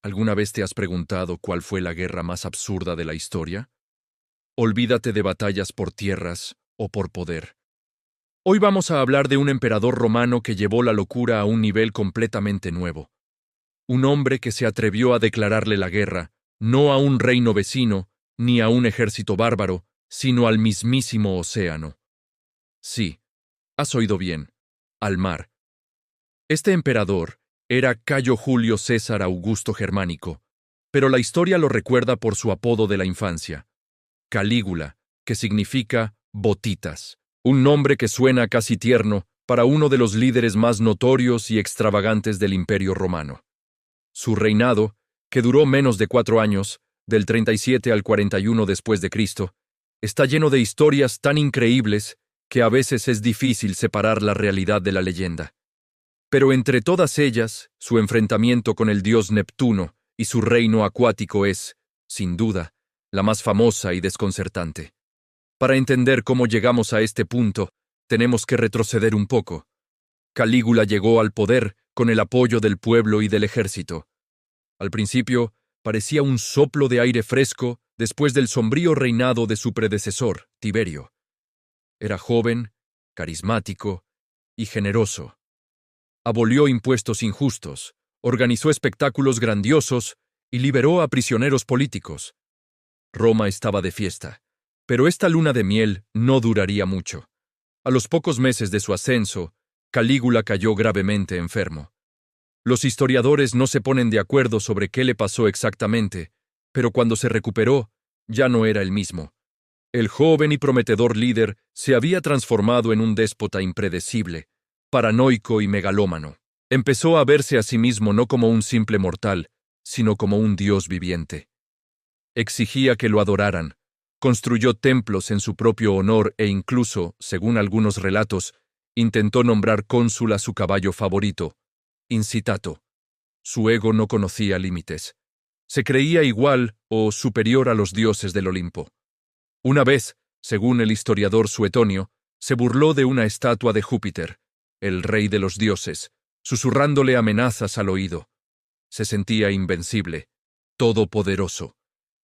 ¿Alguna vez te has preguntado cuál fue la guerra más absurda de la historia? Olvídate de batallas por tierras o por poder. Hoy vamos a hablar de un emperador romano que llevó la locura a un nivel completamente nuevo. Un hombre que se atrevió a declararle la guerra, no a un reino vecino, ni a un ejército bárbaro, sino al mismísimo océano. Sí, has oído bien, al mar. Este emperador era Cayo Julio César Augusto Germánico, pero la historia lo recuerda por su apodo de la infancia, Calígula, que significa botitas, un nombre que suena casi tierno para uno de los líderes más notorios y extravagantes del Imperio Romano. Su reinado, que duró menos de 4 años, del 37 al 41 después de Cristo, está lleno de historias tan increíbles que a veces es difícil separar la realidad de la leyenda. Pero entre todas ellas, su enfrentamiento con el dios Neptuno y su reino acuático es, sin duda, la más famosa y desconcertante. Para entender cómo llegamos a este punto, tenemos que retroceder un poco. Calígula llegó al poder con el apoyo del pueblo y del ejército. Al principio, parecía un soplo de aire fresco después del sombrío reinado de su predecesor, Tiberio. Era joven, carismático y generoso. Abolió impuestos injustos, organizó espectáculos grandiosos y liberó a prisioneros políticos. Roma estaba de fiesta, pero esta luna de miel no duraría mucho. A los pocos meses de su ascenso, Calígula cayó gravemente enfermo. Los historiadores no se ponen de acuerdo sobre qué le pasó exactamente, pero cuando se recuperó, ya no era el mismo. El joven y prometedor líder se había transformado en un déspota impredecible, paranoico y megalómano. Empezó a verse a sí mismo no como un simple mortal, sino como un dios viviente. Exigía que lo adoraran, construyó templos en su propio honor e incluso, según algunos relatos, intentó nombrar cónsul a su caballo favorito, Incitato. Su ego no conocía límites. Se creía igual o superior a los dioses del Olimpo. Una vez, según el historiador Suetonio, se burló de una estatua de Júpiter, el rey de los dioses, susurrándole amenazas al oído. Se sentía invencible, todopoderoso.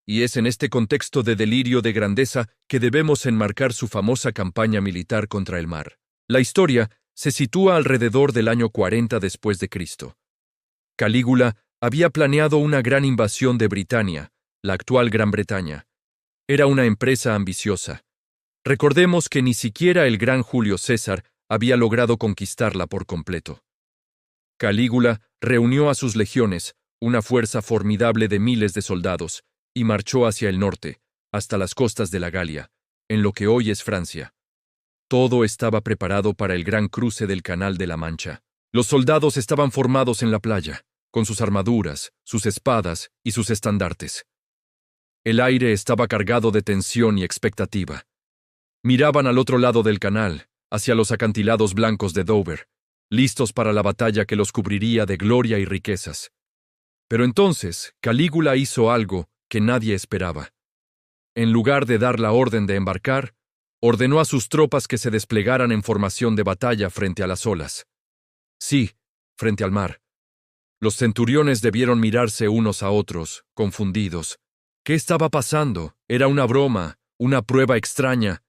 Y es en este contexto de delirio de grandeza que debemos enmarcar su famosa campaña militar contra el mar. La historia se sitúa alrededor del año 40 después de Cristo. Calígula había planeado una gran invasión de Britania, la actual Gran Bretaña. Era una empresa ambiciosa. Recordemos que ni siquiera el gran Julio César había logrado conquistarla por completo. Calígula reunió a sus legiones, una fuerza formidable de miles de soldados, y marchó hacia el norte, hasta las costas de la Galia, en lo que hoy es Francia. Todo estaba preparado para el gran cruce del Canal de la Mancha. Los soldados estaban formados en la playa, con sus armaduras, sus espadas y sus estandartes. El aire estaba cargado de tensión y expectativa. Miraban al otro lado del canal, hacia los acantilados blancos de Dover, listos para la batalla que los cubriría de gloria y riquezas. Pero entonces, Calígula hizo algo que nadie esperaba. En lugar de dar la orden de embarcar, ordenó a sus tropas que se desplegaran en formación de batalla frente a las olas. Sí, frente al mar. Los centuriones debieron mirarse unos a otros, confundidos. ¿Qué estaba pasando? ¿Era una broma? ¿Una prueba extraña?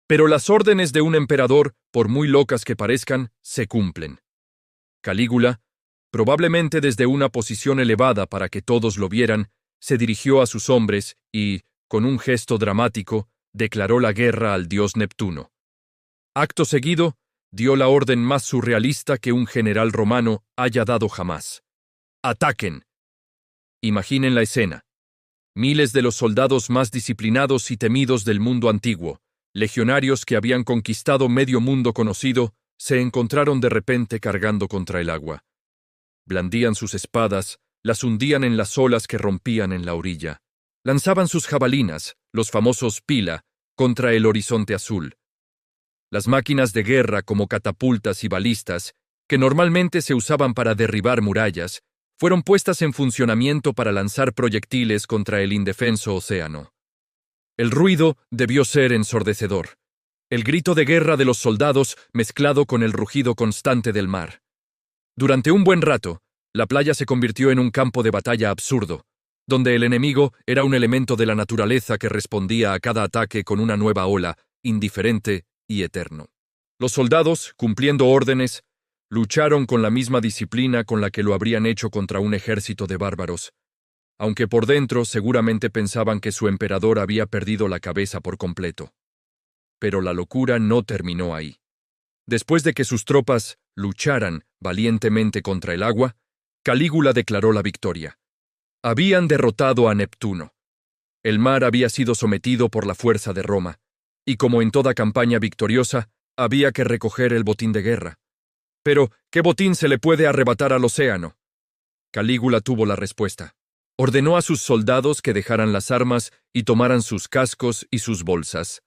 Pero las órdenes de un emperador, por muy locas que parezcan, se cumplen. Calígula, probablemente desde una posición elevada para que todos lo vieran, se dirigió a sus hombres y, con un gesto dramático, declaró la guerra al dios Neptuno. Acto seguido, dio la orden más surrealista que un general romano haya dado jamás. ¡Ataquen! Imaginen la escena. Miles de los soldados más disciplinados y temidos del mundo antiguo, legionarios que habían conquistado medio mundo conocido, se encontraron de repente cargando contra el agua. Blandían sus espadas, las hundían en las olas que rompían en la orilla. Lanzaban sus jabalinas, los famosos pila, contra el horizonte azul. Las máquinas de guerra como catapultas y balistas, que normalmente se usaban para derribar murallas, fueron puestas en funcionamiento para lanzar proyectiles contra el indefenso océano. El ruido debió ser ensordecedor. El grito de guerra de los soldados mezclado con el rugido constante del mar. Durante un buen rato, La playa se convirtió en un campo de batalla absurdo, donde el enemigo era un elemento de la naturaleza que respondía a cada ataque con una nueva ola, indiferente y eterno. Los soldados, cumpliendo órdenes, lucharon con la misma disciplina con la que lo habrían hecho contra un ejército de bárbaros, aunque por dentro seguramente pensaban que su emperador había perdido la cabeza por completo. Pero la locura no terminó ahí. Después de que sus tropas lucharan valientemente contra el agua, Calígula declaró la victoria. Habían derrotado a Neptuno. El mar había sido sometido por la fuerza de Roma, y como en toda campaña victoriosa, había que recoger el botín de guerra. Pero, ¿qué botín se le puede arrebatar al océano? Calígula tuvo la respuesta. Ordenó a sus soldados que dejaran las armas y tomaran sus cascos y sus bolsas.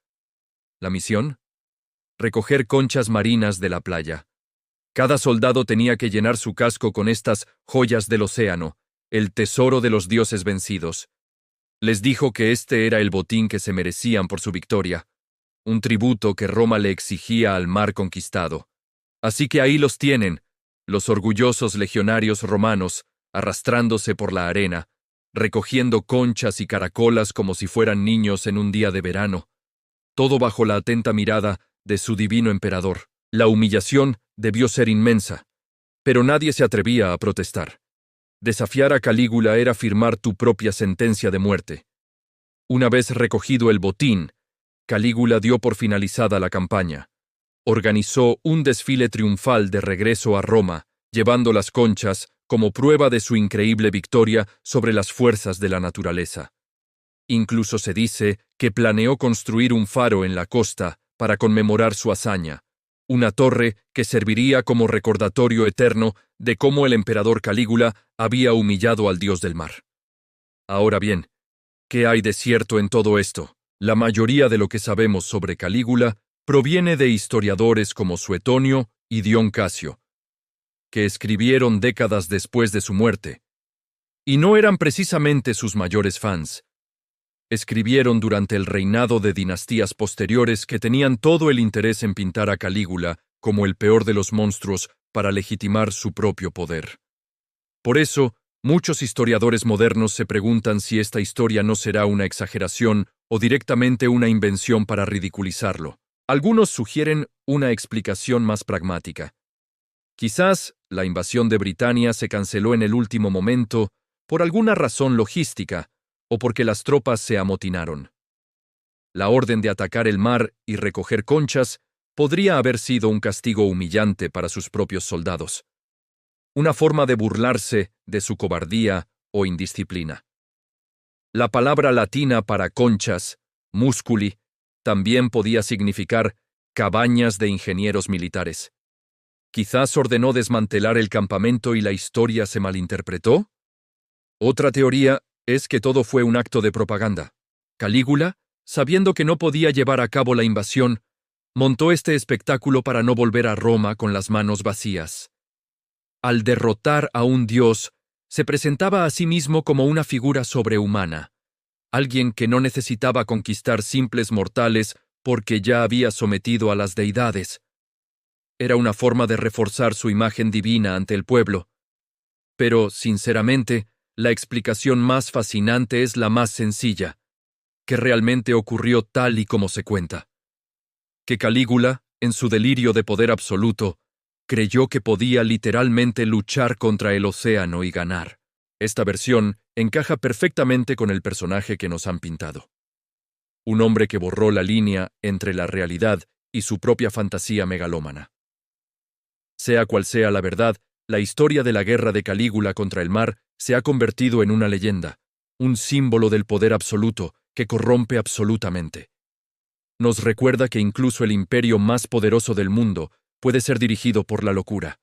¿La misión? Recoger conchas marinas de la playa. Cada soldado tenía que llenar su casco con estas joyas del océano, el tesoro de los dioses vencidos. Les dijo que este era el botín que se merecían por su victoria, un tributo que Roma le exigía al mar conquistado. Así que ahí los tienen, los orgullosos legionarios romanos, arrastrándose por la arena, recogiendo conchas y caracolas como si fueran niños en un día de verano, todo bajo la atenta mirada de su divino emperador. La humillación debió ser inmensa, pero nadie se atrevía a protestar. Desafiar a Calígula era firmar tu propia sentencia de muerte. Una vez recogido el botín, Calígula dio por finalizada la campaña. Organizó un desfile triunfal de regreso a Roma, llevando las conchas como prueba de su increíble victoria sobre las fuerzas de la naturaleza. Incluso se dice que planeó construir un faro en la costa para conmemorar su hazaña, una torre que serviría como recordatorio eterno de cómo el emperador Calígula había humillado al dios del mar. Ahora bien, ¿qué hay de cierto en todo esto? La mayoría de lo que sabemos sobre Calígula proviene de historiadores como Suetonio y Dion Casio, que escribieron décadas después de su muerte, y no eran precisamente sus mayores fans. Escribieron durante el reinado de dinastías posteriores que tenían todo el interés en pintar a Calígula como el peor de los monstruos para legitimar su propio poder. Por eso, muchos historiadores modernos se preguntan si esta historia no será una exageración o directamente una invención para ridiculizarlo. Algunos sugieren una explicación más pragmática. Quizás la invasión de Britania se canceló en el último momento por alguna razón logística o porque las tropas se amotinaron. La orden de atacar el mar y recoger conchas podría haber sido un castigo humillante para sus propios soldados, una forma de burlarse de su cobardía o indisciplina. La palabra latina para conchas, musculi, también podía significar cabañas de ingenieros militares. Quizás ordenó desmantelar el campamento y la historia se malinterpretó. Otra teoría es que todo fue un acto de propaganda. Calígula, sabiendo que no podía llevar a cabo la invasión, montó este espectáculo para no volver a Roma con las manos vacías. Al derrotar a un dios, se presentaba a sí mismo como una figura sobrehumana, alguien que no necesitaba conquistar simples mortales porque ya había sometido a las deidades. Era una forma de reforzar su imagen divina ante el pueblo. Pero, sinceramente, la explicación más fascinante es la más sencilla, que realmente ocurrió tal y como se cuenta. Que Calígula, en su delirio de poder absoluto, creyó que podía literalmente luchar contra el océano y ganar. Esta versión encaja perfectamente con el personaje que nos han pintado. Un hombre que borró la línea entre la realidad y su propia fantasía megalómana. Sea cual sea la verdad, la historia de la guerra de Calígula contra el mar se ha convertido en una leyenda, un símbolo del poder absoluto que corrompe absolutamente. Nos recuerda que incluso el imperio más poderoso del mundo puede ser dirigido por la locura.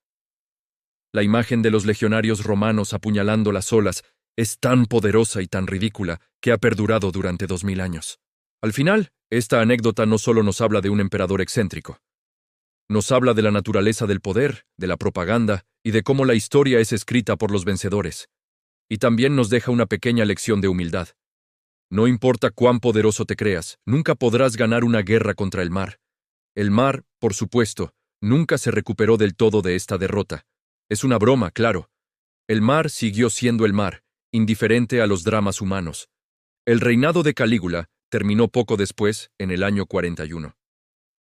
La imagen de los legionarios romanos apuñalando las olas es tan poderosa y tan ridícula que ha perdurado durante 2000 años. Al final, esta anécdota no solo nos habla de un emperador excéntrico. Nos habla de la naturaleza del poder, de la propaganda y de cómo la historia es escrita por los vencedores. Y también nos deja una pequeña lección de humildad. No importa cuán poderoso te creas, nunca podrás ganar una guerra contra el mar. El mar, por supuesto, nunca se recuperó del todo de esta derrota. Es una broma, claro, El mar siguió siendo el mar, indiferente a los dramas humanos. El reinado de Calígula terminó poco después, en el año 41.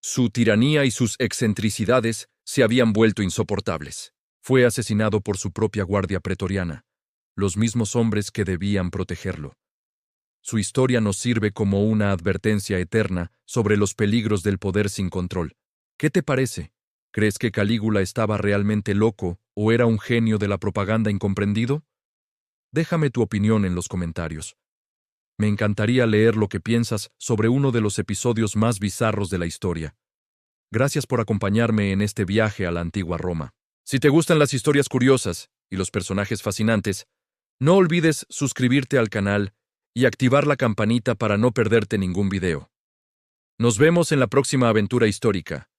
Su tiranía y sus excentricidades se habían vuelto insoportables. Fue asesinado por su propia guardia pretoriana, los mismos hombres que debían protegerlo. Su historia nos sirve como una advertencia eterna sobre los peligros del poder sin control. ¿Qué te parece? ¿Crees que Calígula estaba realmente loco o era un genio de la propaganda incomprendido? Déjame tu opinión en los comentarios. Me encantaría leer lo que piensas sobre uno de los episodios más bizarros de la historia. Gracias por acompañarme en este viaje a la antigua Roma. Si te gustan las historias curiosas y los personajes fascinantes, no olvides suscribirte al canal y activar la campanita para no perderte ningún video. Nos vemos en la próxima aventura histórica.